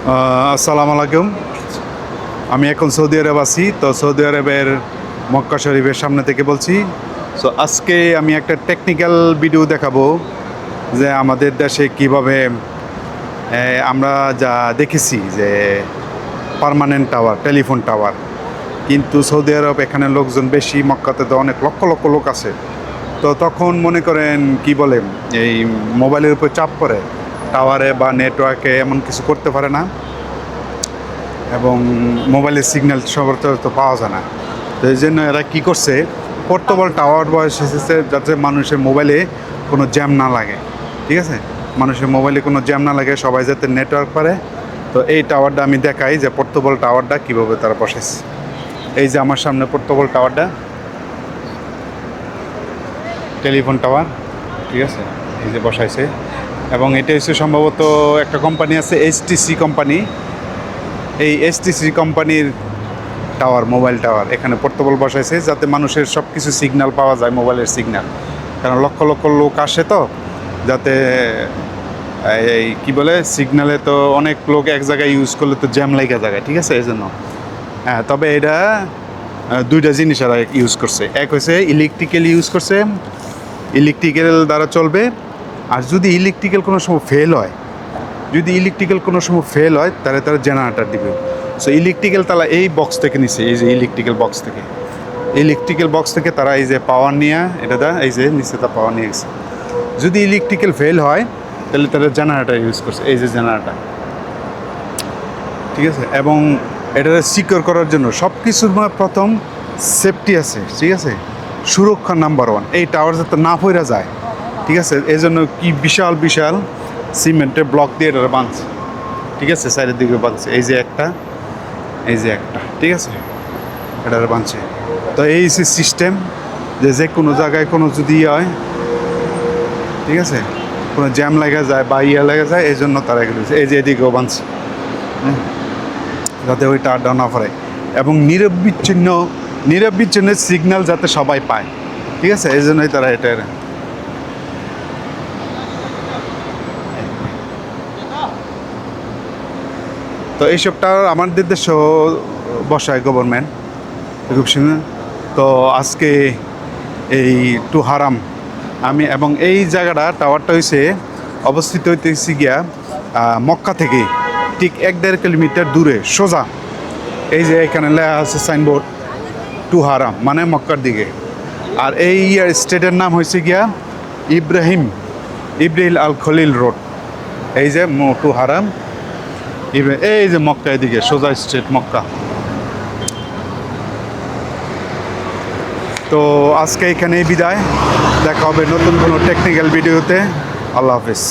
আসসালামু আলাইকুম। আমি এখন সৌদি আরব আছি। তো সৌদি আরবের মক্কা শরীফের সামনে থেকে বলছি। সো আজকে আমি একটা টেকনিক্যাল ভিডিও দেখাবো যে আমাদের দেশে কীভাবে আমরা যা দেখেছি যে পার্মানেন্ট টাওয়ার, টেলিফোন টাওয়ার, কিন্তু সৌদি আরব এখানে লোকজন বেশি, মক্কাতে তো অনেক লক্ষ লক্ষ লোক আছে। তো তখন মনে করেন কি বলে, এই মোবাইলের উপর চাপ পড়ে, টাওয়ারে বা নেটওয়ার্কে এমন কিছু করতে পারে না, এবং মোবাইলের সিগন্যাল তো পাওয়া যায় না। তো এই জন্য এরা কী করছে, পোর্টেবল টাওয়ার বয়স এসেছে যাতে মানুষের মোবাইলে কোনো জ্যাম না লাগে। ঠিক আছে, মানুষের মোবাইলে কোনো জ্যাম না লাগে, সবাই যাতে নেটওয়ার্ক পারে। তো এই টাওয়ারটা আমি দেখাই যে পোর্টেবল টাওয়ারটা কীভাবে তারা বসেছে। এই যে আমার সামনে পোর্টেবল টাওয়ারটা, টেলিফোন টাওয়ার, ঠিক আছে, এই যে বসাইছে। এবং এটা হচ্ছে সম্ভবত একটা কোম্পানি আছে, এইচটিসি কোম্পানি। এই এইচটিসি কোম্পানির টাওয়ার, মোবাইল টাওয়ার এখানে পোর্টেবল বসাইছে যাতে মানুষের সব কিছু সিগন্যাল পাওয়া যায়, মোবাইলের সিগন্যাল। কারণ লক্ষ লক্ষ লোক আসে, তো যাতে এই কী বলে, সিগন্যালে তো অনেক লোক এক জায়গায় ইউজ করলে তো জ্যাম লেগে যায়, ঠিক আছে, এই জন্য। হ্যাঁ, তবে এটা দুইটা জিনিস এরা ইউজ করছে। এক হচ্ছে ইলেকট্রিক্যাল ইউজ করছে, ইলেকট্রিক্যাল দ্বারা চলবে। আর যদি ইলেকট্রিক্যাল কোনো সময় ফেল হয়, তাহলে তারা জেনারেটর দিবে। সো ইলেকট্রিক্যাল তারা এই বক্স থেকে নিছে, এই যে ইলেকট্রিক্যাল বক্স থেকে তারা এই যে পাওয়ার নিয়ে, এটা দা এই যে নিচে তা পাওয়ার নিয়ে গেছে। যদি ইলেকট্রিক্যাল ফেল হয় তাহলে তারা জেনারেটর ইউজ করছে, এই যে জেনারেটর, ঠিক আছে। এবং এটা সিকিউর করার জন্য সব কিছুর প্রথম সেফটি আছে, ঠিক আছে, সুরক্ষা নাম্বার 1। এই টাওয়ার যাতে না পড়ে যায়, ঠিক আছে, এই জন্য কি বিশাল বিশাল সিমেন্টের ব্লক দিয়ে এটা বাঁধছে, ঠিক আছে, সাইডের দিকে বাঁধছে, এই যে একটা, ঠিক আছে, এটা বাঁধছে। তো এই সিস্টেম যে কোনো জায়গায় কোনো যদি হয়, ঠিক আছে, কোনো জ্যাম লেগে যায় বা লেগে যায়, এই জন্য তারা এগুলো, এই যে এদিকেও বাঁধছে, যাতে ওই টাওয়ারটা না পড়ে। এবং নিরবিচ্ছিন্ন সিগন্যাল যাতে সবাই পায়, ঠিক আছে, এই জন্যই তারা এটা। তো এইসবটা আমাদের দেশেও বসায় গভর্নমেন্ট খুব সুন্দর। তো আজকে এই টু হারাম আমি, এবং এই জায়গাটা টাওয়ারটা হয়েছে অবস্থিত হইতেছি গিয়া মক্কা থেকে ঠিক 1-1.5 কিলোমিটার দূরে সোজা। এই যে এখানে লেখা আছে সাইনবোর্ড, টু হারাম মানে মক্কার দিকে। আর এই স্টেটের নাম হয়েছে গিয়া ইব্রাহিম আল খলিল রোড। এই যে টু হারাম, এই যে মক্কা, এদিকে সোজা স্ট্রেট মক্কা। তো আজকে এখানেই বিদায়, দেখা হবে নতুন কোনো টেকনিক্যাল ভিডিওতে। আল্লাহ হাফিজ।